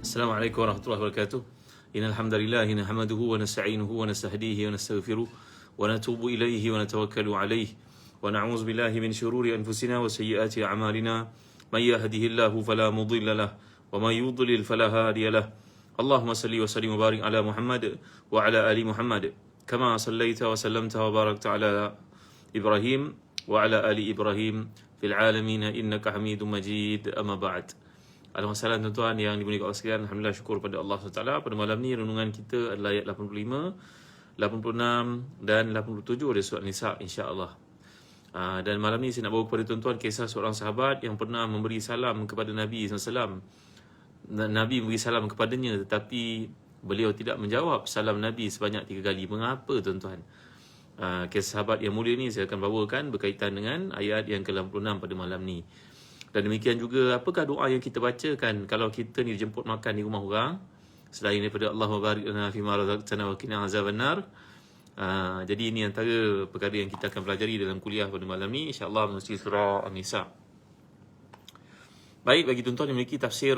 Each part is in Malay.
السلام عليكم ورحمة الله وبركاته. إن الحمد لله نحمده ونستعينه ونستهديه ونستغفره ونتوب إليه ونتوكل عليه ونعوذ بالله من شرور أنفسنا وسيئات أعمالنا من يهده الله فلا مضل له ومن يضلل فلا هادي له. اللهم صل وسلم وبارك على محمد وعلى آل محمد كما صليت وسلمت وباركت على إبراهيم وعلى آل إبراهيم في العالمين إنك حميد مجيد. أما بعد. Alhamdulillah tuan-tuan yang dimuliakan Allah sekalian, alhamdulillah syukur pada Allah SWT. Pada malam ni renungan kita adalah ayat 85, 86 dan 87 dari surah Nisa, insya-Allah. Dan malam ni saya nak bawa kepada tuan-tuan kisah seorang sahabat yang pernah memberi salam kepada Nabi SAW. Nabi memberi salam kepadanya, tetapi beliau tidak menjawab salam Nabi sebanyak 3 kali. Mengapa tuan-tuan? Kisah sahabat yang mulia ni saya akan bawakan berkaitan dengan ayat yang ke-86 pada malam ni. Dan demikian juga, apakah doa yang kita bacakan kalau kita ni dijemput makan di rumah orang selain daripada Allahumma barik lana fima razaqtana wa qina azabannar. Jadi ini antara perkara yang kita akan pelajari dalam kuliah pada malam ni, insya-Allah, melalui surah An-Nisa. Baik, bagi tuan-tuan yang memiliki tafsir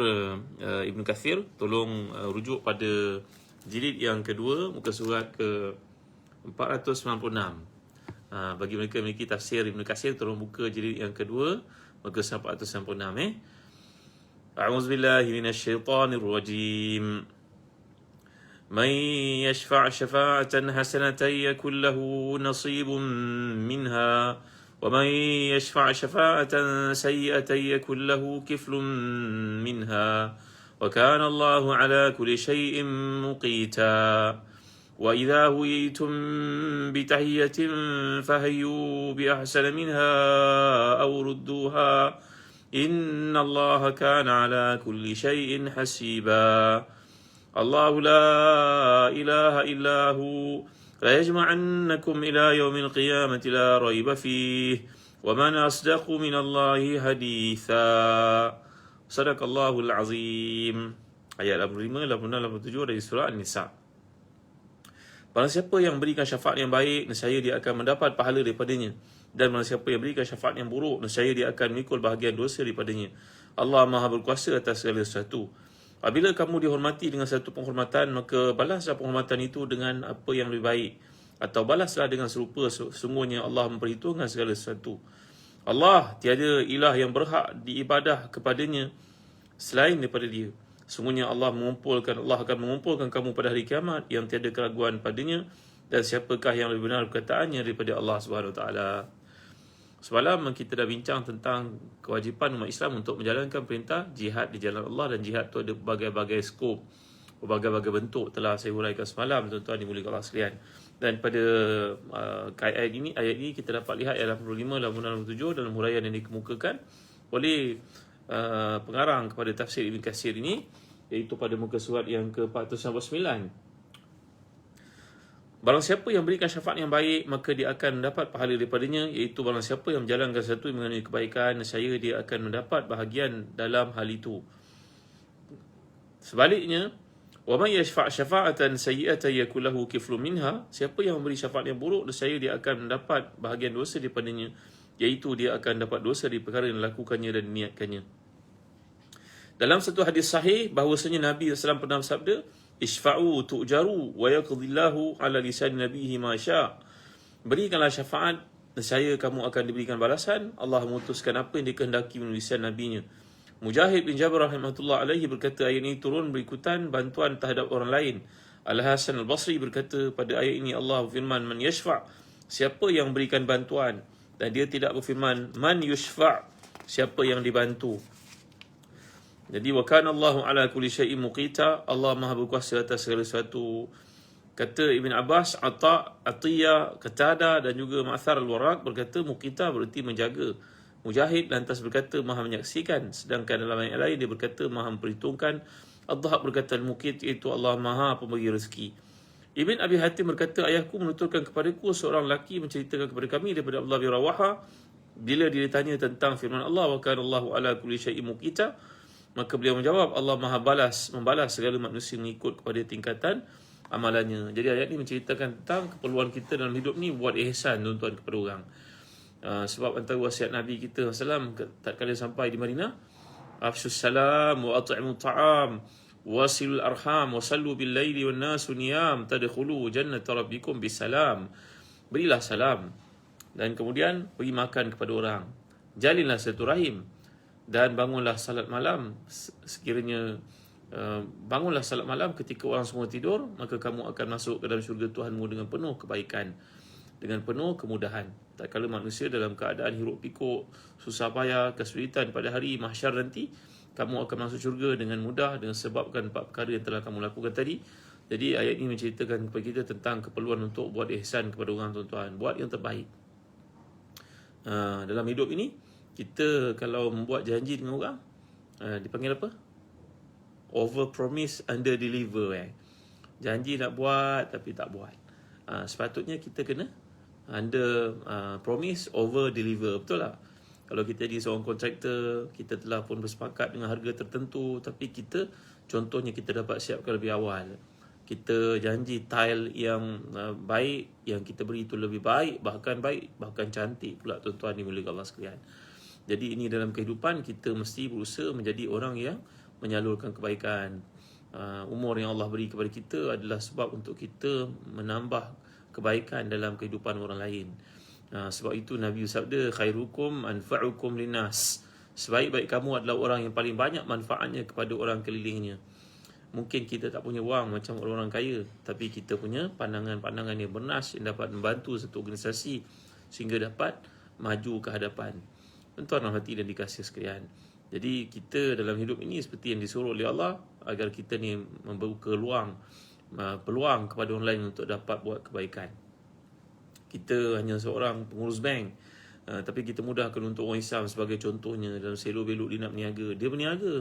Ibn Kathir, tolong rujuk pada jilid yang kedua, muka surat ke 496. Bagi mereka yang memiliki tafsir Ibn Kathir, tolong buka jilid yang kedua, muka 496. A'udzu billahi minasyaitonir rajim. Man yashfa' syafa'atan hasanatan yakul lahu nasibun minha wa man yashfa' syafa'atan sayyi'atan yakul lahu kiflun minha wa kana Allahu 'ala kulli syai'in muqita. وَإِذَا هُيِّيتُم بِتَحِيَّةٍ فَحَيُّوا بِأَحْسَنَ مِنْهَا أَوْ رُدُّوهَا إِنَّ اللَّهَ كَانَ عَلَى كُلِّ شَيْءٍ حَسِيبًا. اللَّهُ لَا إِلَهَ إِلَّا هُوَ لَيَجْمَعَنَّكُمْ إِلَى يَوْمِ الْقِيَامَةِ لَا رَيْبَ فِيهِ وَمَنْ أَصْدَقُ مِنَ اللَّهِ حَدِيثًا. صدق الله العظيم. Ayat 85, 86, 87 dari surah An-Nisa. Barang siapa yang berikan syafaat yang baik, nescaya dia akan mendapat pahala daripadanya. Dan barang siapa yang berikan syafaat yang buruk, nescaya dia akan memikul bahagian dosa daripadanya. Allah Maha berkuasa atas segala sesuatu. Apabila kamu dihormati dengan satu penghormatan, maka balaslah penghormatan itu dengan apa yang lebih baik. Atau balaslah dengan serupa, sesungguhnya Allah memperhitungkan segala sesuatu. Allah tiada ilah yang berhak diibadah kepadanya selain daripada dia. Sungguhnya Allah akan mengumpulkan kamu pada hari kiamat yang tiada keraguan padanya, dan siapakah yang lebih benar perkataannya daripada Allah Subhanahu Wa Taala. Semalam kita dah bincang tentang kewajipan umat Islam untuk menjalankan perintah jihad di jalan Allah, dan jihad tu ada berbagai-bagai skop, berbagai-bagai bentuk, telah saya huraikan semalam tuan-tuan dimuliakan Allah sekalian. Dan pada ayat ini kita dapat lihat ayat 85, 86, 87 dalam huraian yang dikemukakan oleh pengarang kepada tafsir Ibn Kathir ini, iaitu pada muka surat yang ke-499. Barang siapa yang berikan syafaat yang baik, maka dia akan mendapat pahala daripadanya, iaitu barang siapa yang menjalankan sesuatu mengenai kebaikan, saya dia akan mendapat bahagian dalam hal itu. Sebaliknya, wa may yashfa' syafa'atan sayyi'atan yakul lahu kiflun minha, siapa yang memberi syafaat yang buruk, saya dia akan mendapat bahagian dosa daripadanya, iaitu dia akan dapat dosa dari perkara yang dilakukannya dan diniatkannya. Dalam satu hadis sahih bahawasanya Nabi SAW pernah bersabda, Ishfa'u tu'jaru wa yaqdillahu ala lisan nabihi ma sya'. Berikanlah syafaat, nescaya kamu akan diberikan balasan. Allah memutuskan apa yang dikehendaki melalui lisan nabinya. Mujahid bin Jabir rahimahullah alaihi berkata, ayat ini turun berikutan bantuan terhadap orang lain. Al-Hasan al-Basri berkata, pada ayat ini Allah berfirman, man yashfa', siapa yang berikan bantuan, dan dia tidak berfirman man yushfa', siapa yang dibantu. Jadi wa kana Allahu ala kulli syai'in muqita, Allah Maha berkuasa atas segala sesuatu. Kata Ibn Abbas, Atiyah, Qatada dan juga Ma'thar al-Warraq berkata muqita bererti menjaga. Mujahid lantas berkata Maha menyaksikan, sedangkan dalam ayat lain dia berkata Maha memperhitungkan. Ad-Dhahab berkata al-muqit, iaitu Allah Maha pemberi rezeki. Ibn Abi Hatim berkata, ayahku menuturkan kepadaku seorang lelaki menceritakan kepada kami daripada Abdullah bin Rawaha, bila dia ditanya tentang firman Allah, wa kana Allahu ala kulli syai'in muqita, maka beliau menjawab, Allah Maha membalas segala manusia mengikut kepada tingkatan amalannya. Jadi ayat ini menceritakan tentang keperluan kita dalam hidup ni buat ihsan tuan-tuan kepada orang. Sebab antara wasiat Nabi kita SAW tak kala sampai di Madinah, afshus salam wa at'imu ta'am wasilul arham wasallu bil laili wan nasu niyam tadkhulu jannata rabbikum bisalam. Berilah salam dan kemudian beri makan kepada orang. Jalinlah silaturahim dan bangunlah salat malam. Sekiranya bangunlah salat malam ketika orang semua tidur, maka kamu akan masuk ke dalam syurga Tuhanmu dengan penuh kebaikan, dengan penuh kemudahan. Tak kala manusia dalam keadaan hiruk pikuk, susah payah, kesulitan pada hari mahsyar nanti, kamu akan masuk syurga dengan mudah dengan sebabkan 4 perkara yang telah kamu lakukan tadi. Jadi ayat ini menceritakan kepada kita tentang keperluan untuk buat ihsan kepada orang, tuan-tuan. Buat yang terbaik. Dalam hidup ini, kita kalau membuat janji dengan orang, dipanggil apa? Over promise, under deliver. Janji nak buat tapi tak buat. Sepatutnya kita kena under promise, over deliver. Betul tak? Kalau kita jadi seorang kontraktor, kita telah pun bersepakat dengan harga tertentu, tapi kita, contohnya kita dapat siapkan lebih awal. Kita janji tile yang baik, yang kita beri itu lebih baik, bahkan cantik pula, tuan-tuan dimuliakan Allah sekalian. Jadi ini dalam kehidupan kita mesti berusaha menjadi orang yang menyalurkan kebaikan. Umur yang Allah beri kepada kita adalah sebab untuk kita menambah kebaikan dalam kehidupan orang lain. Sebab itu Nabi bersabda, khairukum anfa'ukum linnas. Sebaik-baik kamu adalah orang yang paling banyak manfaatnya kepada orang kelilingnya. Mungkin kita tak punya wang macam orang-orang kaya, tapi kita punya pandangan-pandangan yang bernas yang dapat membantu satu organisasi sehingga dapat maju ke hadapan. Tuan-tuan rahmati dan dikasihi sekalian. Jadi kita dalam hidup ini seperti yang disuruh oleh Allah, agar kita ni membuka peluang kepada orang lain untuk dapat buat kebaikan. Kita hanya seorang pengurus bank, tapi kita mudahkan untuk orang Islam. Sebagai contohnya, dalam selok-belok dia nak berniaga, dia berniaga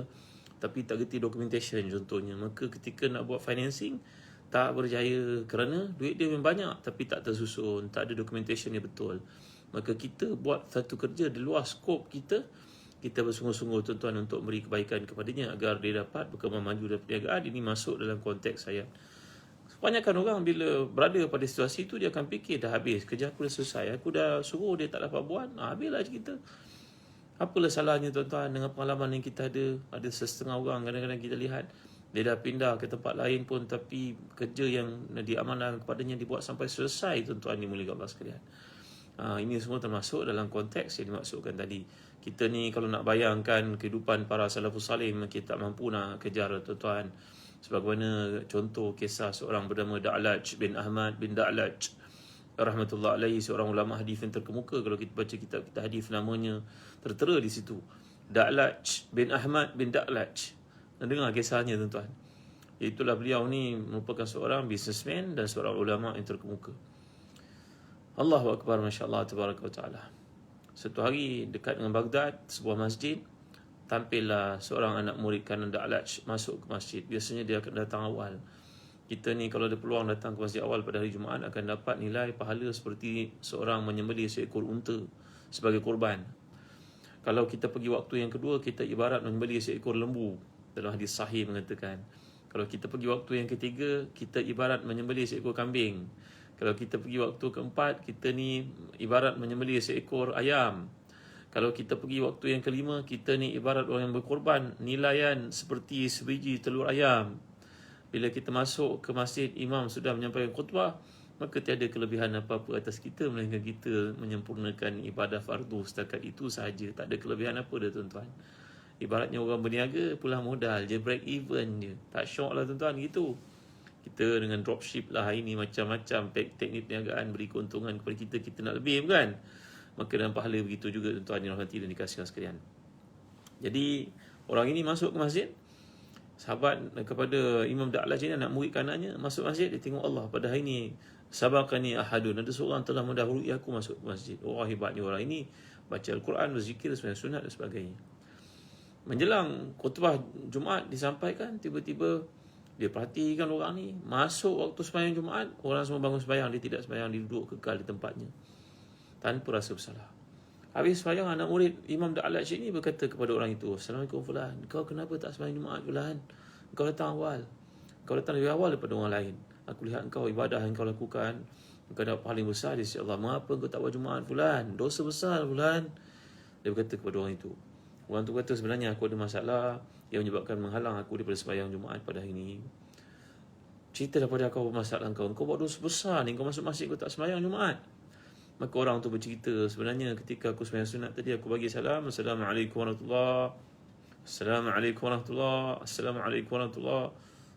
tapi tak gerti documentation contohnya. Maka ketika nak buat financing, tak berjaya kerana duit dia memang banyak tapi tak tersusun, tak ada documentation yang betul. Maka kita buat satu kerja di luar skop kita bersungguh-sungguh, tuan-tuan, untuk beri kebaikan kepadanya agar dia dapat berkembang maju dalam perniagaan. Ini masuk dalam konteks saya. Kebanyakan orang bila berada pada situasi itu, dia akan fikir, dah habis, kerja aku dah selesai, aku dah suruh dia tak dapat buat, habislah cerita. Apalah salahnya, tuan-tuan, dengan pengalaman yang kita ada setengah orang kadang-kadang kita lihat dia dah pindah ke tempat lain pun, tapi kerja yang diamanahkan kepadanya dibuat sampai selesai, tuan-tuan dimuliakan Allah sekalian. Ini semua termasuk dalam konteks yang dimaksudkan tadi. Kita ni kalau nak bayangkan kehidupan para salafus salih, kita tak mampu nak kejar, tuan-tuan. Sebagaimana contoh kisah seorang bernama Da'laj bin Ahmad bin Da'laj rahmatullah alaihi, seorang ulama hadis yang terkemuka. Kalau kita baca kitab kita hadis, namanya tertera di situ, Da'laj bin Ahmad bin Da'laj. Dengar kisahnya, tuan-tuan. Itulah beliau ni merupakan seorang businessman dan seorang ulama yang terkemuka. Allahu Akbar, masya-Allah, tabaraka wa taala. Satu hari dekat dengan Baghdad, sebuah masjid, tampillah seorang anak murid kanan Da'laj masuk ke masjid. Biasanya dia akan datang awal. Kita ni kalau ada peluang datang ke masjid awal pada hari Jumaat, akan dapat nilai pahala seperti seorang menyembelih seekor unta sebagai korban. Kalau kita pergi waktu yang kedua, kita ibarat menyembelih seekor lembu. Dalam hadis sahih mengatakan, kalau kita pergi waktu yang ketiga, kita ibarat menyembelih seekor kambing. Kalau kita pergi waktu keempat, kita ni ibarat menyembelih seekor ayam. Kalau kita pergi waktu yang kelima, kita ni ibarat orang yang berkorban nilaian seperti sebiji telur ayam. Bila kita masuk ke masjid, imam sudah menyampaikan khutbah, maka tiada kelebihan apa-apa atas kita, melainkan kita menyempurnakan ibadah fardu setakat itu sahaja. Tak ada kelebihan apa dah, tuan-tuan. Ibaratnya orang berniaga, pulang modal je, break even je. Tak syok lah, tuan-tuan, gitu. Kita dengan dropship lah, ini macam-macam teknik perniagaan beri keuntungan kepada kita, kita nak lebih, bukan? Maka dalam pahala begitu juga, tuan-tuan yang rahmati dan dikasihi sekalian. Jadi orang ini masuk ke masjid, sahabat kepada Imam Da'laj ini, anak murid kanannya, masuk masjid, dia tengok Allah, pada hari ini sabaqani ahadun, ada seorang telah mendahului aku masuk ke masjid. Oh, hebatnya orang ini, baca Al-Quran, berzikir, sembahyang sunat dan sebagainya. Menjelang khutbah Jumaat disampaikan, tiba-tiba dia perhatikan orang ni, masuk waktu sembahyang Jumaat, orang semua bangun sembahyang, dia tidak sembahyang, dia duduk kekal di tempatnya tanpa rasa bersalah. Habis sembahyang, anak murid Imam Da'laj ini berkata kepada orang itu, Assalamualaikum fulan, kau kenapa tak sembahyang Jumaat fulan? Kau datang awal, kau datang lebih awal daripada orang lain. Aku lihat engkau ibadah yang kau lakukan, engkau dapat paling besar di sisi Allah. Mengapa kau tak buat Jumaat fulan? Dosa besar fulan. Dia berkata kepada orang itu, Orang tu kata sebenarnya aku ada masalah yang menyebabkan menghalang aku daripada sembahyang Jumaat pada hari ini. Cerita daripada kau masalah kau buat dosa besar ni, kau masuk masjid kau tak sembahyang Jumaat. Maka orang tu bercerita, sebenarnya ketika aku sembahyang sunat tadi, aku bagi salam, Assalamualaikum warahmatullahi, Assalamualaikum warahmatullahi, Assalamualaikum warahmatullahi.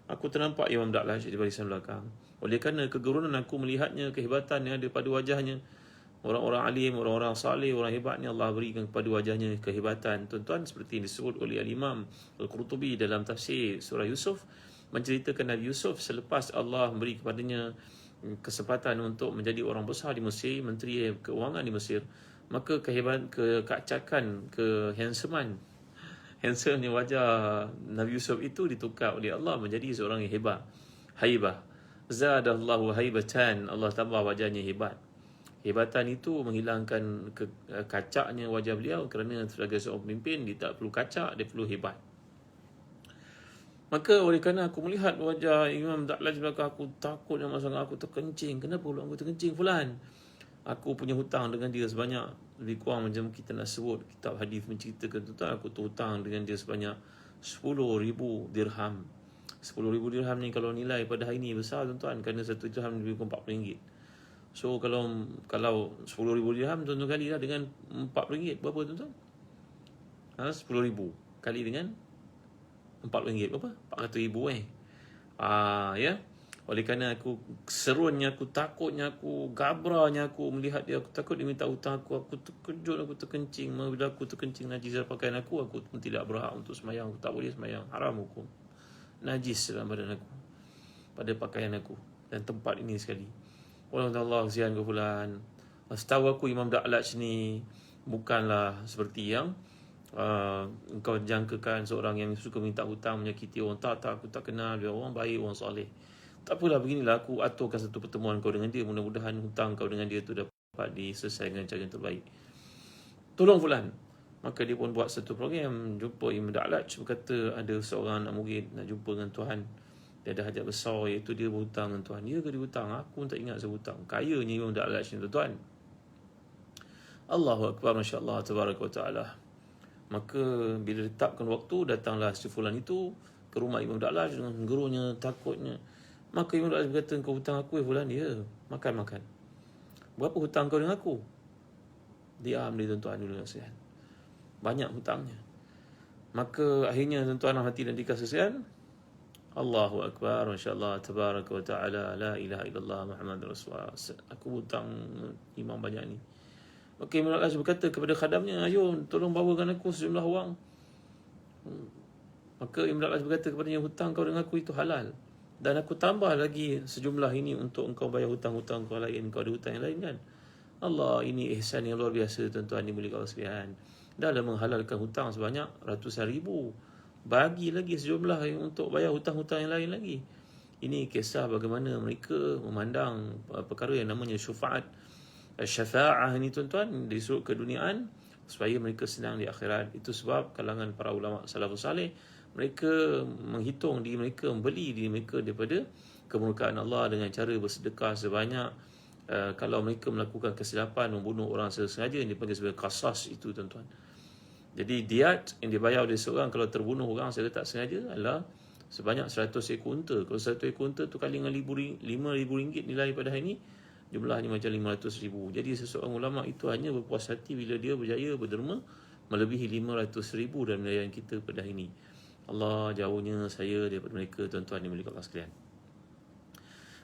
Aku ternampak Imam Da'laj di barisan belakang. Oleh kerana kegerunan aku melihatnya, kehebatan yang ada pada wajahnya, orang-orang alim, orang-orang saleh, orang hebat ni Allah berikan kepada wajahnya kehebatan. Tuan-tuan, seperti yang disebut oleh Al-Imam Al-Qurtubi dalam tafsir surah Yusuf, menceritakan Nabi Yusuf selepas Allah memberi kepadanya kesempatan untuk menjadi orang besar di Mesir, menteri keuangan di Mesir, maka kehebatan, keakacakan, handsomenya wajah Nabi Yusuf itu ditukar oleh Allah menjadi seorang yang hebat, haibah. Zadallahu haibatan, Allah tambah wajahnya hebat. Hebatan itu menghilangkan kacaknya wajah beliau, kerana sebagai seorang pemimpin dia tak perlu kacak, dia perlu hebat. Maka oleh kerana aku melihat wajah Imam Da'laj belakang, aku takut yang sangat, aku terkencing. Kenapa pula aku terkencing fulan? Aku punya hutang dengan dia sebanyak, lebih kurang macam kita nak sebut kitab hadis menceritakan tuan, aku terhutang dengan dia sebanyak 10,000 dirham. 10,000 dirham ni kalau nilai pada hari ni besar tuan-tuan, kerana satu dirham lebih kurang RM40. So kalau 10,000 dirham tuan-tuan kali lah dengan RM4, berapa tuan-tuan? 10,000 kali dengan RM4 berapa? RM400,000 ya. Oleh kerana aku serunnya, aku takutnya, aku gabranya, aku melihat dia, aku takut dia minta hutang aku terkejut, aku terkencing. Bila aku terkencing najis dalam pakaian aku pun tidak berhak untuk sembahyang, aku tak boleh sembahyang, haram hukum. Najis dalam badan aku, pada pakaian aku dan tempat ini sekali. Allah kesian ke fulan. Setahu aku Imam Da'laj ni bukanlah seperti yang engkau jangkakan, seorang yang suka minta hutang, menyakiti orang. Tak, aku tak kenal dia, orang baik, orang soleh. Tak apalah, beginilah aku aturkan satu pertemuan kau dengan dia, mudah-mudahan hutang kau dengan dia tu dapat diselesaikan dengan cara yang terbaik. Tolong fulan. Maka dia pun buat satu program, jumpa Imam Da'laj, berkata ada seorang anak murid nak jumpa dengan Tuhan, dia ada hajat besar, iaitu dia berhutang dengan Tuhan. Dia ke dia hutang? Aku pun tak ingat saya hutang. Kayanya Imam Da'laj ni tuan-tuan. Allahu Akbar, Masya Allah, Tabaraka wa Ta'ala. Maka bila ditetapkan waktu, datanglah si fulan itu ke rumah Imam Da'laj dengan gerunya, takutnya. Maka Imam Da'laj berkata, kau hutang aku fulan? Ya, makan. Berapa hutang kau dengan aku? Diam dia tuan-tuan dulu nasihat. Banyak hutangnya. Maka akhirnya tuan-tuan hati dan dikasihan, Allahu Akbar, Masya Allah, Tabaraka wa Ta'ala, La ilaha illallah, Muhammad Rasulullah. Aku hutang imam banyak ni. Maka Imam Da'laj berkata kepada khadamnya, ayo tolong bawakan aku sejumlah wang. Maka Imam Da'laj berkata kepadanya, hutang kau dengan aku itu halal, dan aku tambah lagi sejumlah ini untuk engkau bayar hutang-hutang kau lain. Kau ada hutang yang lain kan? Allah, ini ihsan yang luar biasa tuan-tuan dimuliakan Allah sekalian. Dah menghalalkan hutang sebanyak ratusan ribu, bagi lagi sejumlah untuk bayar hutang-hutang yang lain lagi. Ini kisah bagaimana mereka memandang perkara yang namanya syafa'ah ini tuan-tuan, disuruh keduniaan supaya mereka senang di akhirat. Itu sebab kalangan para ulama salafus salih, mereka menghitung diri mereka, membeli diri mereka daripada kemurkaan Allah dengan cara bersedekah sebanyak. Kalau mereka melakukan kesilapan, membunuh orang sengaja, yang dipanggil sebagai qasas itu tuan-tuan. Jadi diat yang dibayar oleh seorang kalau terbunuh orang secara tak sengaja adalah sebanyak 100 ekor unta. Kalau 100 ekor unta tu kali dengan RM5,000 nilai pada hari ini, jumlahnya macam 500,000. Jadi seseorang ulama itu hanya berpuas hati bila dia berjaya berderma melebihi 500,000 dalam nilai kita pada hari ini. Allah, jauhnya saya daripada mereka tuan-tuan dimuliakan Allah sekalian.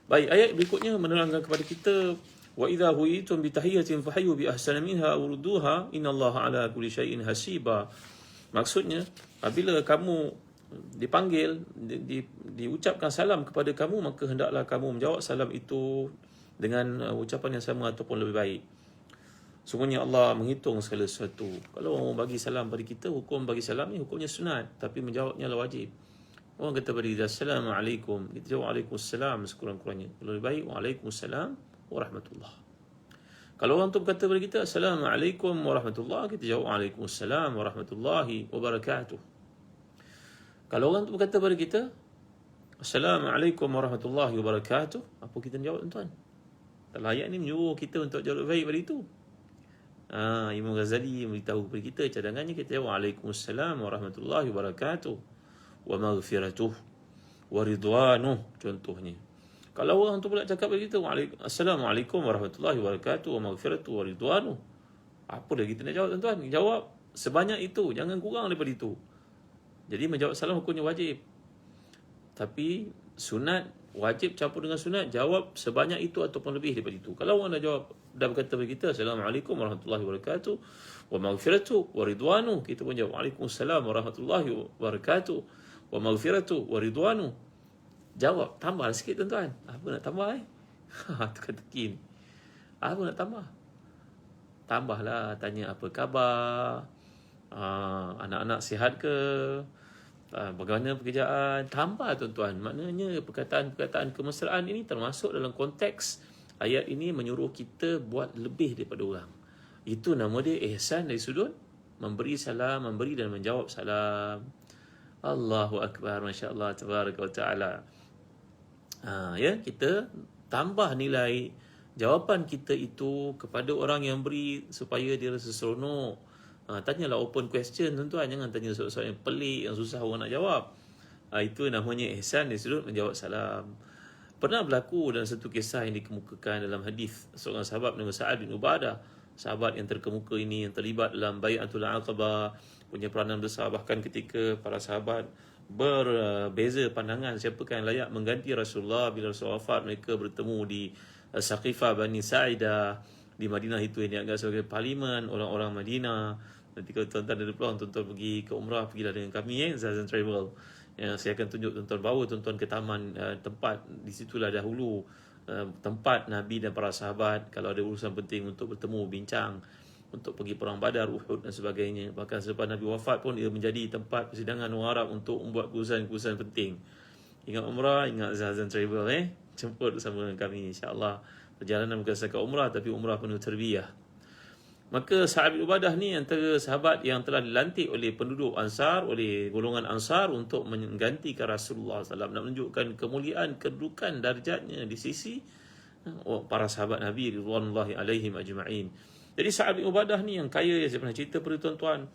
Baik, ayat berikutnya menerangkan kepada kita, wa idza huyitum bi tahiyatin fahayyu bi ahsana minha aw rudduha innallaha ala kulli syai'in hasiba. Maksudnya, apabila kamu dipanggil, diucapkan salam kepada kamu, maka hendaklah kamu menjawab salam itu dengan ucapan yang sama ataupun lebih baik. Sungguhnya Allah menghitung segala sesuatu. Kalau orang bagi salam pada kita, hukum bagi salam ni hukumnya sunat, tapi menjawabnya adalah wajib. Orang kata pada kita, Assalamualaikum, kita jawab Waalaikumsalam sekurang-kurangnya. Kalau lebih baik, Waalaikumsalam warahmatullahi. Kalau orang tu berkata kepada kita, Assalamualaikum warahmatullahi, kita jawab Waalaikumsalam warahmatullahi wabarakatuh. Kalau orang tu berkata kepada kita, Assalamualaikum warahmatullahi wabarakatuh, apa kita jawab tuan-tuan? Dalam ayat ni menyuruh kita untuk jawab baik pada itu. Imam Ghazali memberitahu kepada kita, cadangannya kita Waalaikumsalam warahmatullahi wabarakatuh wa maghfiratuh wa ridwanuh, contohnya. Kalau orang tu pula cakap begitu, Assalamualaikum warahmatullahi wabarakatuh wa maghfiratuh wa ridwanuh, apa dah kita nak jawab, tuan-tuan? Jawab sebanyak itu, jangan kurang daripada itu. Jadi menjawab salam hukumnya wajib. Tapi sunat, wajib campur dengan sunat, jawab sebanyak itu ataupun lebih daripada itu. Kalau orang dah jawab, dah berkata kepada kita Assalamualaikum warahmatullahi wabarakatuh wa maghfiratuh wa ridwanuh, kita pun jawab Waalaikumsalam warahmatullahi wabarakatuh wa maghfiratuh wa ridwanuh. Jawab, tambah sikit, tuan-tuan. Apa nak tambah teka-teki ni. Apa nak tambah? Tambahlah, tanya apa khabar, anak-anak sihat ke, bagaimana pekerjaan. Tambah, tuan-tuan. Maknanya perkataan-perkataan kemesraan ini termasuk dalam konteks ayat ini menyuruh kita buat lebih daripada orang. Itu nama dia ihsan dari sudut memberi salam, memberi dan menjawab salam. Allahu Akbar, Masya Allah, Tabaraka wa Ta'ala. Ya, kita tambah nilai jawapan kita itu kepada orang yang beri supaya dia rasa seronok. Tanyalah open question, tuan-tuan. Jangan tanya soalan yang pelik, yang susah orang nak jawab. Itu namanya ihsan dari sudut menjawab salam. Pernah berlaku dalam satu kisah yang dikemukakan dalam hadis seorang sahabat nama Sa'ad bin Ubadah. Sahabat yang terkemuka ini yang terlibat dalam Bai'atul Aqabah, punya peranan besar. Bahkan ketika para sahabat berbeza pandangan siapakah yang layak mengganti Rasulullah bila Rasulullah wafat, mereka bertemu di Saqifah Bani Sa'idah di Madinah, itu yang dianggap sebagai parlimen orang-orang Madinah. Nanti kalau tuan-tuan ada peluang, tuan-tuan pergi ke umrah, pergilah dengan kami Zazen Travel. Saya akan tunjuk tuan-tuan, bawa tuan-tuan ke taman tempat di situlah dahulu tempat Nabi dan para sahabat kalau ada urusan penting untuk bertemu, bincang, untuk pergi perang Badar, Uhud dan sebagainya. Bahkan selepas Nabi wafat pun ia menjadi tempat persidangan orang Arab untuk membuat keputusan-keputusan penting. Ingat umrah, ingat Zazen Travel. Jemput bersama dengan kami, insya-Allah. Perjalanan bukan sekadar umrah, tapi umrah penuh tarbiyah. Maka Sa'ad bin Ubadah ni antara sahabat yang telah dilantik oleh penduduk Ansar, oleh golongan Ansar untuk menggantikan Rasulullah SAW, nak menunjukkan kemuliaan, kedudukan darjatnya di sisi para sahabat Nabi ridwanullahi alaihim ajma'in. Jadi Sa'ad bin Ubadah ni yang kaya, yang saya pernah cerita pada tuan-tuan,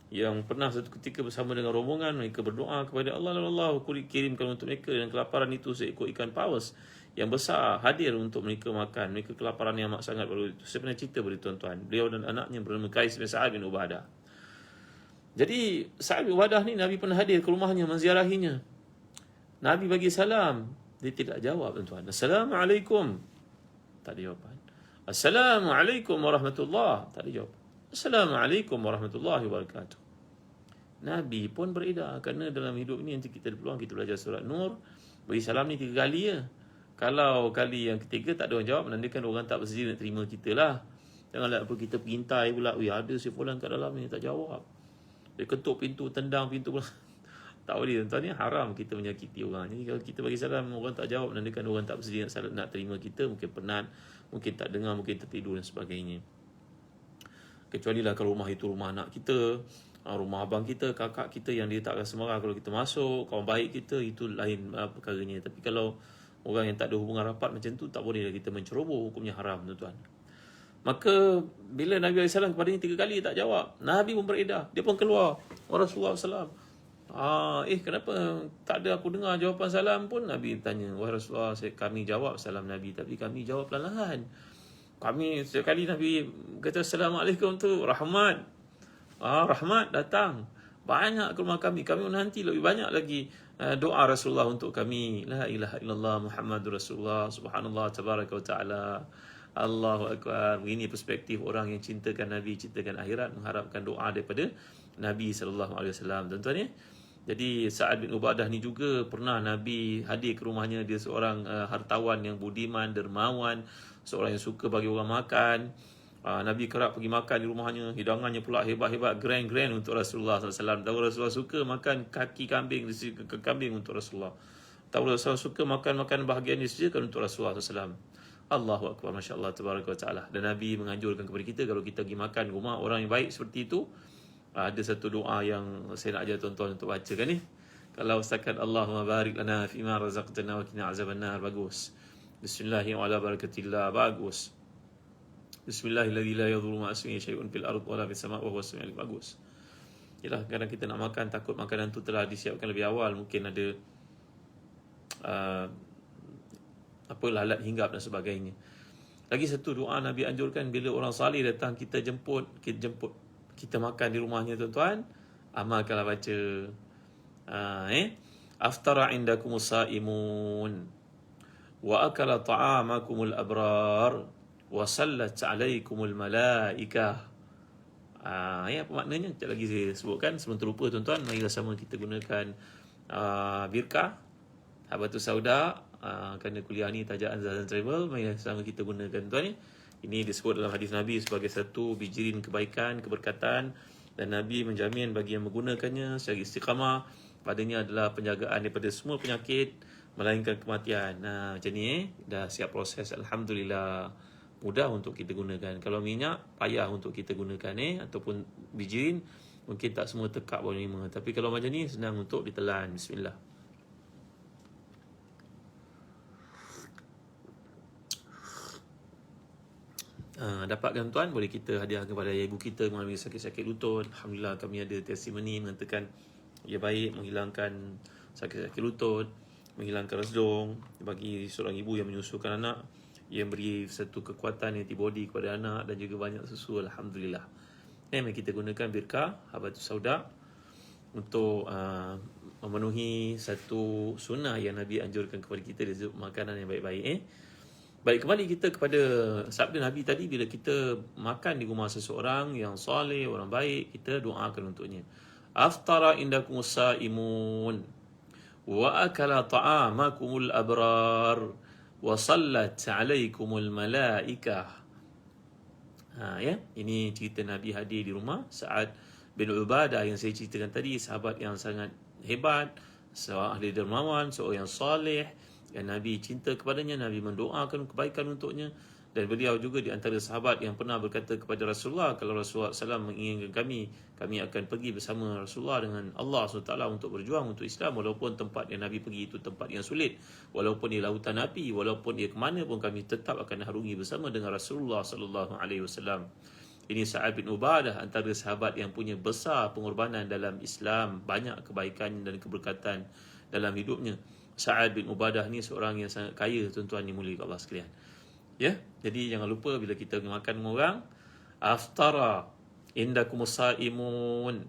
yang pernah satu ketika bersama dengan rombongan, mereka berdoa kepada Allah, Allah kirimkan untuk mereka dan kelaparan itu seekor ikan paus yang besar hadir untuk mereka makan. Mereka kelaparan yang amat sangat baru itu. Saya pernah cerita pada tuan-tuan. Beliau dan anaknya bernama Qais bin Sa'ad bin Ubadah. Jadi Sa'ad bin Ubadah ni Nabi pernah hadir ke rumahnya, menziarahinya. Nabi bagi salam, dia tidak jawab, tuan-tuan. Assalamualaikum, tak ada jawapan. Assalamualaikum warahmatullahi, tak ada jawab. Assalamualaikum warahmatullahi wabarakatuh. Nabi pun beredar, kerana dalam hidup ini nanti kita ada peluang kita belajar surat Nur. Bagi salam ni 3 kali ya. Kalau kali yang ketiga tak ada orang jawab, menandakan orang tak bersedia nak terima kita lah. Janganlah apa kita pengintai pula, ada si fulan kat dalam ni tak jawab. Dia ketuk pintu, tendang pintu pula. Tak boleh, tuan-tuan, ni haram kita menyakiti orang. Jadi kalau kita bagi salam, orang tak jawab, menandakan orang tak bersedia nak terima kita. Mungkin penat, mungkin tak dengar, mungkin tertidur dan sebagainya. Kecuali lah kalau rumah itu rumah anak kita, rumah abang kita, kakak kita yang dia tak akan semarah kalau kita masuk, kawan baik kita, itu lain perkaranya. Tapi kalau orang yang tak ada hubungan rapat macam tu, tak boleh kita menceroboh, hukumnya haram, tuan-tuan. Maka bila Nabi SAW kepadanya 3 kali tak jawab, Nabi pun beredar, dia pun keluar. Rasulullah SAW, kenapa tak ada aku dengar jawapan salam pun? Nabi tanya, wahai Rasulullah, kami jawab salam Nabi, tapi kami jawab perlahan. Kami setiap kali Nabi kata Assalamualaikum tu rahmat, rahmat datang banyak ke rumah kami menanti lebih banyak lagi doa Rasulullah untuk kami. La ilaha illallah Muhammadur Rasulullah, subhanallah, tabaraka wa ta'ala, Allahu Akbar. Begini perspektif orang yang cintakan Nabi, cintakan akhirat, mengharapkan doa daripada Nabi SAW, tuan-tuan ya. Jadi Sa'ad bin Ubadah ni juga pernah Nabi hadir ke rumahnya. Dia seorang hartawan yang budiman, dermawan, seorang yang suka bagi orang makan. Nabi kerap pergi makan di rumahnya. Hidangannya pula hebat-hebat, grand untuk Rasulullah SAW. Tahu Rasulullah suka makan kaki kambing, kambing untuk Rasulullah. Tahu Rasulullah suka makan bahagian disediakan untuk Rasulullah SAW. Allahu Akbar, Masya Allah, Tabaraka wa Ta'ala. Dan Nabi menganjurkan kepada kita, kalau kita pergi makan rumah orang yang baik seperti itu, ada satu doa yang saya nak ajar tuan-tuan untuk bacakan ni. Kalau setakat Allahumma barik lana fima razaqtana wa qina azabannar, bagus. Bismillahirrahmanirrahim, bagus. Bismillahirrahmanirrahim. La yadhurru ma'a ismihi syai'un fil ardi wala fis sama'i wa huwas samiul bagus. Yalah, kadang kita nak makan takut makanan tu telah disiapkan lebih awal, mungkin ada lalat hinggap dan sebagainya. Lagi satu doa Nabi anjurkan, bila orang salih datang kita jemput, kita makan di rumahnya tuan-tuan, amalkanlah baca aftara indakumus saimun wa akala ta'amakumul abrar wa sallat alaikumul malaikah. Apa maknanya? Sekejap lagi saya sebutkan. Sebelum terlupa tuan-tuan, marilah sama kita gunakan birkah Habatus Sauda, kerana kuliah ni tajuk Azan Travel. Marilah sama kita gunakan tuan. Ini disebut dalam hadis Nabi sebagai satu bijirin kebaikan, keberkatan, dan Nabi menjamin bagi yang menggunakannya secara istiqamah, padanya adalah penjagaan daripada semua penyakit melainkan kematian. Macam ni dah siap proses, alhamdulillah, mudah untuk kita gunakan. Kalau minyak payah untuk kita gunakan ataupun bijirin mungkin tak semua tekak bawah 5, tapi kalau macam ni senang untuk ditelan. Bismillah. Dapatkan tuan, boleh kita hadiah kepada ibu kita mengalami sakit-sakit lutut. Alhamdulillah, kami ada testimoni mengatakan ia baik menghilangkan sakit-sakit lutut, menghilangkan resdung bagi seorang ibu yang menyusukan anak, yang beri satu kekuatan antibody kepada anak dan juga banyak susu. Alhamdulillah. Mari kita gunakan birkah Habatus Sauda untuk memenuhi satu sunnah yang Nabi anjurkan kepada kita dari makanan yang baik-baik. Baik, kembali kita kepada sabda Nabi tadi. Bila kita makan di rumah seseorang yang soleh, orang baik, kita doakan untuknya. Aftara indakumus saimun wa akala ta'amakumul abrar wa sallat alaikumul malaikah. Ini cerita Nabi hadir di rumah Sa'ad bin Ubadah yang saya ceritakan tadi, sahabat yang sangat hebat, seorang ahli dermawan, seorang yang soleh, yang Nabi cinta kepadanya, Nabi mendoakan kebaikan untuknya. Dan beliau juga di antara sahabat yang pernah berkata kepada Rasulullah, kalau Rasulullah SAW menginginkan kami akan pergi bersama Rasulullah dengan Allah SWT untuk berjuang untuk Islam, walaupun tempat yang Nabi pergi itu tempat yang sulit, walaupun di lautan api, walaupun dia ke mana pun, kami tetap akan harungi bersama dengan Rasulullah SAW. Ini Sa'ad bin Ubadah, antara sahabat yang punya besar pengorbanan dalam Islam, banyak kebaikan dan keberkatan dalam hidupnya. Sa'ad bin Ubadah ni seorang yang sangat kaya, tuan-tuan ni mulia Allah sekalian. Jadi jangan lupa bila kita makan dengan orang, aftara indakumus saimun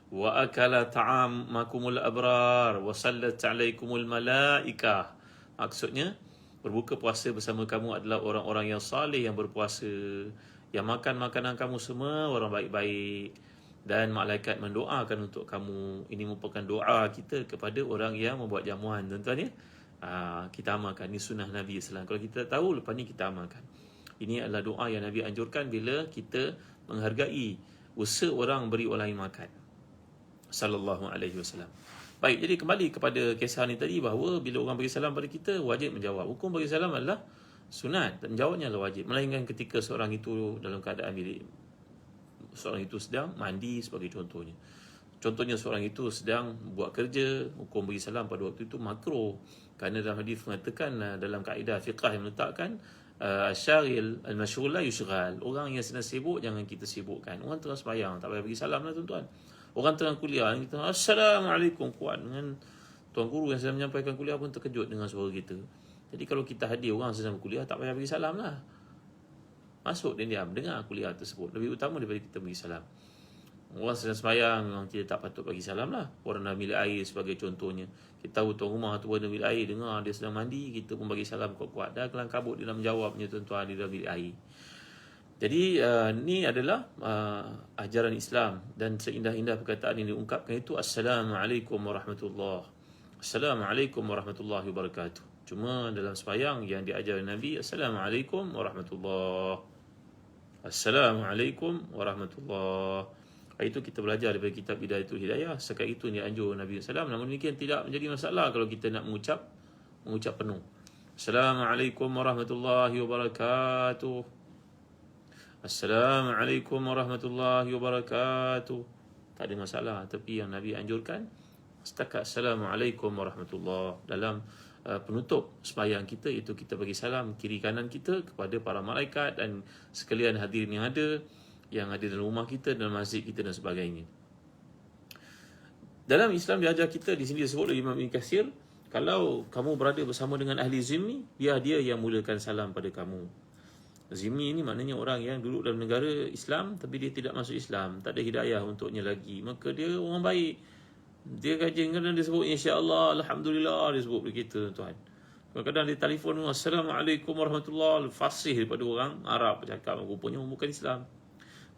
wa akala ta'amakumul abrar wa sallat alaikumul malaikah. Maksudnya, berbuka puasa bersama kamu adalah orang-orang yang saleh yang berpuasa, yang makan makanan kamu semua orang baik-baik, dan malaikat mendoakan untuk kamu. Ini merupakan doa kita kepada orang yang membuat jamuan, tuan-tuan. Kita amalkan. Ini sunnah Nabi SAW. Kalau kita tahu, lepas ni kita amalkan. Ini adalah doa yang Nabi anjurkan bila kita menghargai usaha orang beri orang lain makan, sallallahu alaihi wasallam. Baik, jadi kembali kepada kisah ni tadi, bahawa bila orang bagi salam pada kita, wajib menjawab. Hukum bagi salam adalah sunat dan jawabnya adalah wajib, melainkan ketika seorang itu dalam keadaan seorang itu sedang mandi sebagai contohnya. Contohnya seorang itu sedang buat kerja, hukum bagi salam pada waktu itu makruh. Kerana dalam hadis mengatakan, dalam kaedah fiqah yang meletakkan, al-syaghil al-masyghul la yushghal. Orang yang sedang sibuk jangan kita sibukkan. Orang tengah sembahyang tak payah bagi salam lah, tuan-tuan. Orang tengah kuliah, kita Assalamualaikum, kuat dengan tuan guru yang sedang menyampaikan kuliah pun terkejut dengan suara kita. Jadi kalau kita hadir orang sedang kuliah, tak payah bagi salam lah. Masuk dan diam, dengar kuliah tersebut. Lebih utama daripada kita bagi salam. Orang sedang sembahyang, memang kita tak patut bagi salam lah. Orang nak bilik air sebagai contohnya, kita tahu tuan rumah tu ada bilik air, dengar dia sedang mandi, kita pun bagi salam kuat-kuat. Dah kelang kabut dia nak menjawabnya, tuan-tuan, di dalam bilik air. Jadi ni adalah ajaran Islam. Dan seindah-indah perkataan yang diungkapkan itu, Assalamualaikum warahmatullahi wabarakatuh. Assalamualaikum warahmatullahi wabarakatuh. Cuma dalam sembahyang yang diajar Nabi, Assalamualaikum warahmatullahi wabarakatuh. Assalamualaikum warahmatullahi wabarakatuh. Itu kita belajar daripada kitab Bidayatul Hidayah. Sekat itu ni anjur Nabi SAW. Namun demikian tidak menjadi masalah kalau kita nak mengucap penuh. Assalamualaikum warahmatullahi wabarakatuh. Assalamualaikum warahmatullahi wabarakatuh. Tak ada masalah. Tapi yang Nabi anjurkan setakat Assalamualaikum warahmatullahi. Dalam penutup sembahyang kita, iaitu kita bagi salam kiri kanan kita kepada para malaikat dan sekalian hadirin yang ada dalam rumah kita, dalam masjid kita dan sebagainya. Dalam Islam diajar kita, di sini disebut oleh Imam Ibn Katsir, kalau kamu berada bersama dengan ahli zimmi, biar dia yang mulakan salam pada kamu. Zimmi ini maknanya orang yang duduk dalam negara Islam tapi dia tidak masuk Islam, tak ada hidayah untuknya lagi, maka dia orang baik. Dia kadang-kadang dia sebut insya-Allah, alhamdulillah, dia sebut begitu tuan. Kadang-kadang dia telefon, assalamualaikum warahmatullahi, fasih daripada orang Arab bercakap, rupanya bukan Islam.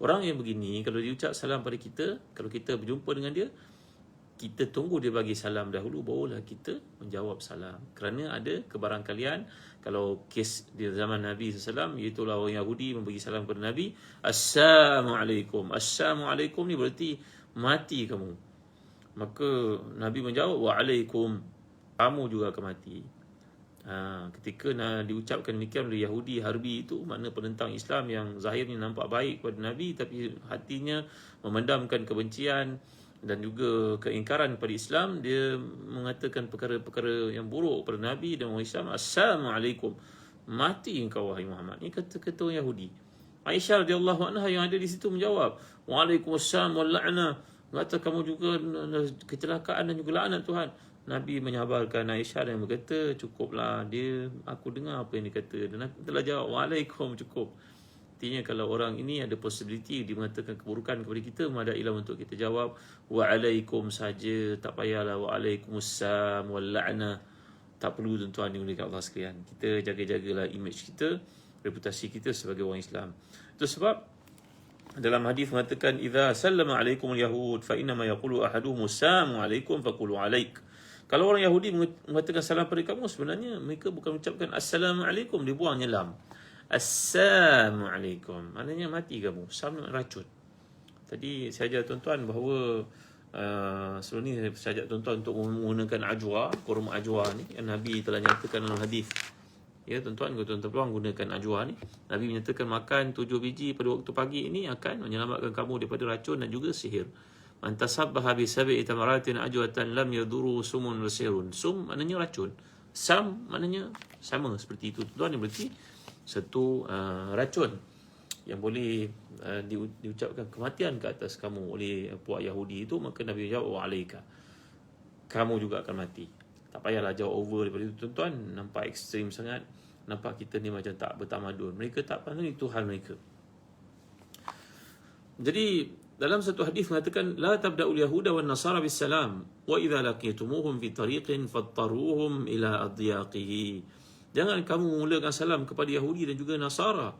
Orang yang begini, kalau dia ucap salam pada kita, kalau kita berjumpa dengan dia, kita tunggu dia bagi salam dahulu, barulah kita menjawab salam. Kerana ada kebarangkalian, kalau kes di zaman Nabi SAW, iaitulah orang Yahudi membagi salam kepada Nabi, Assalamualaikum. Assalamualaikum ni berarti mati kamu. Maka Nabi menjawab, Waalaikum, kamu juga akan mati. Ketika diucapkan demikian oleh Yahudi Harbi itu, makna penentang Islam yang zahirnya nampak baik kepada Nabi, tapi hatinya memendamkan kebencian dan juga keingkaran pada Islam, dia mengatakan perkara-perkara yang buruk pada Nabi dan orang Islam. Assalamualaikum, mati engkau wahai Muhammad. Ini kata-kata orang Yahudi. Aisyah radhiyallahu anha yang ada di situ menjawab, Waalaikumsalam wal la'nah, kata kamu juga kecelakaan dan juga laknat Tuhan. Nabi menyabarkan Aisyah dan berkata, cukuplah, aku dengar apa yang dia kata, dan aku telah jawab Waalaikum, cukup. Artinya kalau orang ini ada possibility dia mengatakan keburukan kepada kita, madailah untuk kita jawab Waalaikum saja, tak payahlah Waalaikumsalam wal la'nah. Tak perlu tuan-tuan dimuliakan Allah sekalian. Kita jaga-jagalah image kita, reputasi kita sebagai orang Islam. Itu sebab dalam hadis mengatakan, idza sallama alaikumul yahud fa inna ma yaqulu ahaduhum assalamu alaikum faqulu alaik. Kalau orang Yahudi mengatakan salam pada kamu, sebenarnya mereka bukan mengucapkan assalamualaikum, dia buangnya lam. Assalamualaikum, maknanya mati kamu, sama racun. Tadi saya ajar tuan-tuan bahawa sebelum ni saya ajak tuan-tuan untuk menggunakan ajwa, kurma ajwa ni yang Nabi telah nyatakan dalam hadis. Ya tuan-tuan, kalau tuan-tuan gunakan ajwa ni, Nabi menyatakan makan 7 biji pada waktu pagi ini akan menyelamatkan kamu daripada racun dan juga sihir. Man tasabbaha bi sab'i tamaratin ajwatan lam yaduru sumun wa sirun. Sum maknanya racun, sam maknanya sama seperti itu. Tuan-tuan, ini berarti satu racun yang boleh diucapkan kematian ke atas kamu oleh puak Yahudi itu, maka Nabi jawab wa'alaika, kamu juga akan mati. Tak payahlah jauh over daripada itu tuan-tuan. Nampak ekstrim sangat, nampak kita ni macam tak bertamadun. Mereka tak pandang, itu hal mereka. Jadi dalam satu hadis mengatakan, la tabda'ul yahuda wan nasara bis salam wa idza laqitumuhum fi tariqin fattaruhum ila adyaqihi. Jangan kamu memulakan salam kepada Yahudi dan juga Nasara,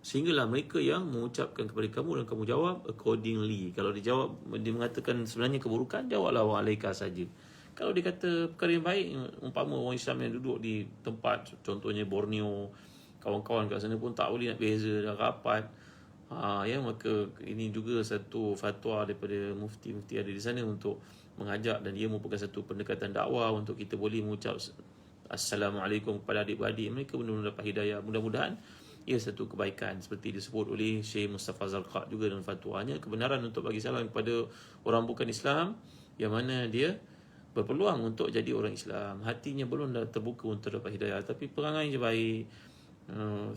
sehinggalah mereka yang mengucapkan kepada kamu dan kamu jawab accordingly. Kalau dia jawab, dia mengatakan sebenarnya keburukan, jawablah wa'alaika saja. Kalau dia kata perkara yang baik, umpama orang Islam yang duduk di tempat, contohnya Borneo, kawan-kawan kat sana pun tak boleh nak beza dah rapat, maka ini juga satu fatwa daripada mufti-mufti ada di sana untuk mengajak, dan ia merupakan satu pendekatan dakwah untuk kita boleh mengucap Assalamualaikum kepada adik-beradik mereka, benar-benar dapat hidayah. Mudah-mudahan ia satu kebaikan, seperti disebut oleh Syekh Mustafa Zarqa juga dalam fatwanya, kebenaran untuk bagi salam kepada orang bukan Islam yang mana dia berpeluang untuk jadi orang Islam, hatinya belum dah terbuka untuk dapat hidayah, tapi perangai je baik,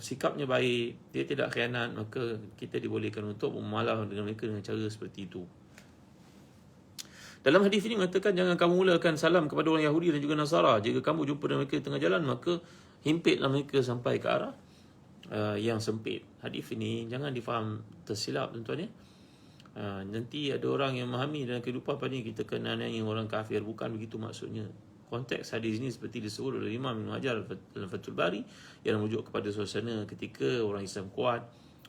sikapnya baik, dia tidak khianat, maka kita dibolehkan untuk memalah dengan mereka dengan cara seperti itu. Dalam hadis ini mengatakan, jangan kamu mulakan salam kepada orang Yahudi dan juga Nasara. Jika kamu jumpa dengan mereka di tengah jalan, maka himpitlah mereka sampai ke arah yang sempit. Hadis ini jangan difaham tersilap tuan-tuan ya. Nanti ada orang yang memahami dalam kehidupan pada ni kita kena nanya orang kafir, bukan begitu maksudnya. Konteks hadis ini seperti disebut oleh Imam Ibn Hajar dalam Fathul Bari, yang merujuk kepada suasana ketika orang Islam kuat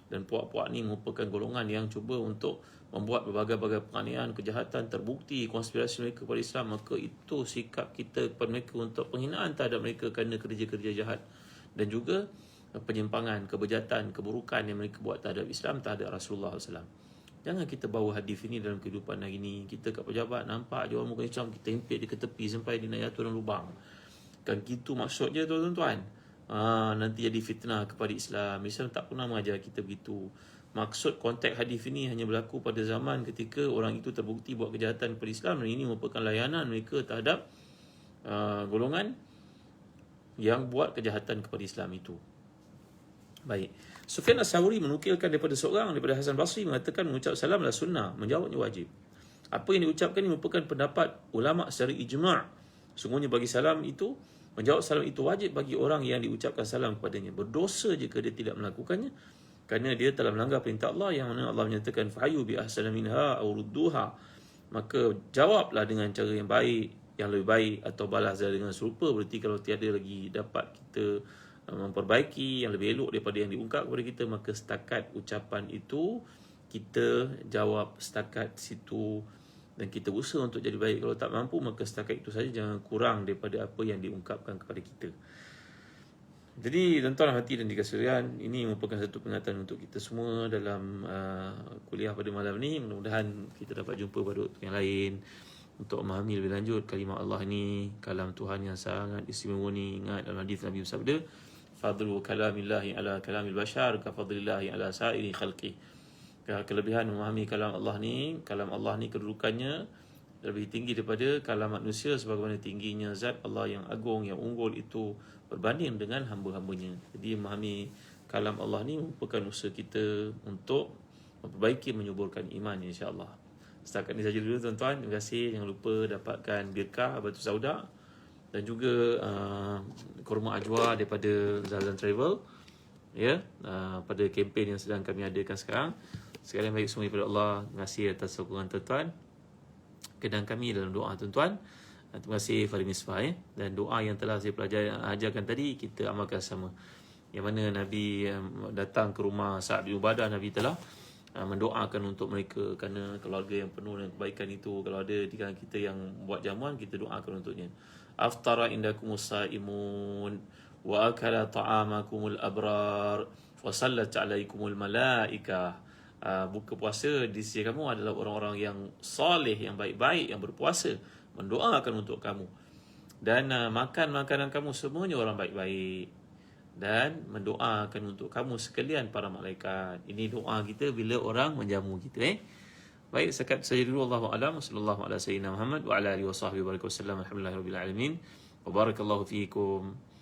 dan puak-puak ni merupakan golongan yang cuba untuk membuat berbagai-bagai penganiayaan, kejahatan, terbukti konspirasi mereka kepada Islam, maka itu sikap kita kepada mereka untuk penghinaan terhadap mereka kerana kerja-kerja jahat dan juga penyimpangan, kebejatan, keburukan yang mereka buat terhadap Islam, terhadap Rasulullah SAW. Jangan kita bawa hadis ini dalam kehidupan hari ini. Kita kat pejabat nampak je orang bukan Islam, kita himpit dia ke tepi sampai dia nak jatuh dalam lubang. Kan gitu maksudnya tuan-tuan. Nanti jadi fitnah kepada Islam. Islam tak pernah mengajar kita begitu. Maksud konteks hadis ini hanya berlaku pada zaman ketika orang itu terbukti buat kejahatan kepada Islam, dan ini merupakan layanan mereka terhadap golongan yang buat kejahatan kepada Islam itu. Baik. Sufyan As-Sawri menukilkan daripada seorang daripada Hasan Basri mengatakan mengucap salam adalah sunnah, menjawabnya wajib. Apa yang diucapkan ini merupakan pendapat ulama secara ijma'. Sungguhnya bagi salam itu, menjawab salam itu wajib bagi orang yang diucapkan salam kepadanya. Berdosa jika dia tidak melakukannya kerana dia telah melanggar perintah Allah yang mana Allah menyatakan fahayu bi ahsana minha aw rudduha. Maka jawablah dengan cara yang baik, yang lebih baik, atau balaslah dengan serupa. Berarti kalau tiada lagi dapat kita memperbaiki yang lebih elok daripada yang diungkap kepada kita, maka setakat ucapan itu kita jawab setakat situ dan kita berusaha untuk jadi baik. Kalau tak mampu, maka setakat itu saja, jangan kurang daripada apa yang diungkapkan kepada kita. Jadi tuan-tuan hati dan dikasihan, ini merupakan satu peringatan untuk kita semua dalam kuliah pada malam ni. Mudah-mudahan kita dapat jumpa pada waktu yang lain untuk memahami lebih lanjut kalimah Allah ni, kalam Tuhan yang sangat istimewa ni. Ingat dalam hadis Nabi bersabda, fadlu kalamillahi ala kalamil bashar ka fadlillahi ala sairi khalqi. Kelebihan memahami kalam Allah ni kedudukannya lebih tinggi daripada kalam manusia, sebagaimana tingginya zat Allah yang agung, yang unggul itu berbanding dengan hamba-hambanya. Jadi memahami kalam Allah ni merupakan usaha kita untuk memperbaiki, menyuburkan iman, insya-Allah. Setakat ini saja dulu tuan-tuan. Terima kasih. Jangan lupa dapatkan birkah Batu Sauda dan juga kurma ajwa daripada Zazan Travel, ya, pada kempen yang sedang kami adakan sekarang. Segala yang baik semua daripada Allah. Terima kasih atas sokongan tuan-tuan, kedang kami dalam doa tuan-tuan. Terima kasih Farid Misbah, dan doa yang telah saya ajarkan tadi kita amalkan sama. Yang mana Nabi datang ke rumah Sa'ad bin Ubadah, Nabi telah mendoakan untuk mereka kerana keluarga yang penuh dengan kebaikan itu. Kalau ada di kalangan kita yang buat jamuan, kita doakan untuknya. Aftara indakumus saimun wa akala ta'amakumul abrar wa sallat alaikumul malaikah. Buka puasa di sisi kamu adalah orang-orang yang soleh, yang baik-baik, yang berpuasa, mendoakan untuk kamu. Dan makan makanan kamu semuanya orang baik-baik, dan mendoakan untuk kamu sekalian para malaikat. Ini doa kita bila orang menjamu kita. Baik, sekat saja dulu. Allahu a'lam. Sallallahu ala sayyidina Muhammad wa ala alihi wa sahbihi wa sallam. Alhamdulillahirabbil alamin. Wa barakallahu fiikum.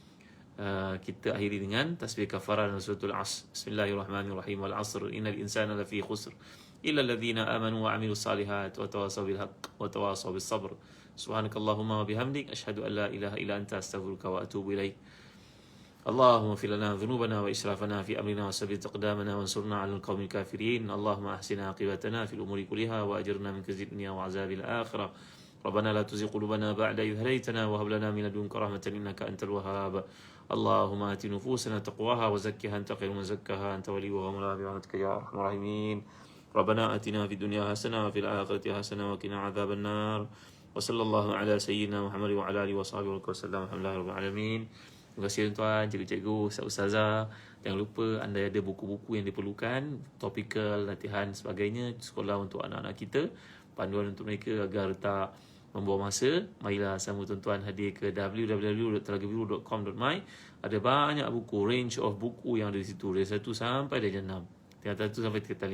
Kita akhiri dengan tasbih kafarah dan suratul Asr. Bismillahirrahmanirrahim. Wal 'asr innal insana lafi khusr illa alladhina amanu wa 'amilus salihat wa tawassaw bil haqq wa tawassaw bis sabr. Subhanakallahumma wa bihamdik asyhadu an la ilaha illa anta astaghfiruka wa atubu ilaik. اللهم اغفر لنا ذنوبنا وإسرافنا في أمرنا وثبت أقدامنا وانصرنا على القوم الكافرين. اللهم أحسن عاقبتنا في الأمور كلها وأجرنا من خزي الدنيا وعذاب الآخرة. ربنا لا تزغ قلوبنا بعد إذ هديتنا وهب لنا من لدنك رحمة إنك أنت الوهاب. اللهم آت نفوسنا تقواها وزكها أنت خير من زكاها أنت وليها ومولاها برحمتك يا أرحم الراحمين. ربنا آتنا في الدنيا حسنة وفي الآخرة حسنة وقنا عذاب النار. وصلى الله على سيدنا محمد وعلى آله وصحبه وسلم. الحمد لله رب العالمين. Terima kasih tuan-tuan, cikgu-cikgu, ustaz-ustazah. Jangan lupa anda ada buku-buku yang diperlukan, topikal, latihan sebagainya di sekolah untuk anak-anak kita, panduan untuk mereka agar tak membuang masa. Marilah sama tuan-tuan hadir ke www.telagabiru.com.my. Ada banyak buku, range of buku yang ada di situ, dari 1 sampai darjah 6, tingkatan 1 sampai tingkatan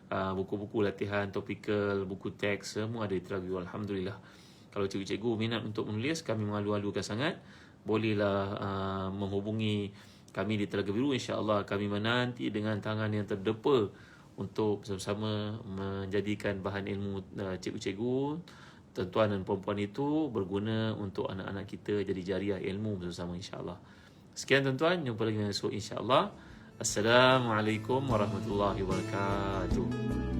5. Buku-buku latihan, topikal, buku teks, semua ada di Telaga Biru. Alhamdulillah. Kalau cikgu-cikgu minat untuk menulis, kami mengalu-alukan sangat, bolehlah menghubungi kami di Telaga Biru. InsyaAllah kami menanti dengan tangan yang terdepa untuk bersama-sama menjadikan bahan ilmu cikgu-cikgu, tuan-tuan dan puan-puan itu berguna untuk anak-anak kita, jadi jariah ilmu bersama-sama, insyaAllah. Sekian tuan-tuan, jumpa lagi esok insyaAllah. Assalamualaikum warahmatullahi wabarakatuh.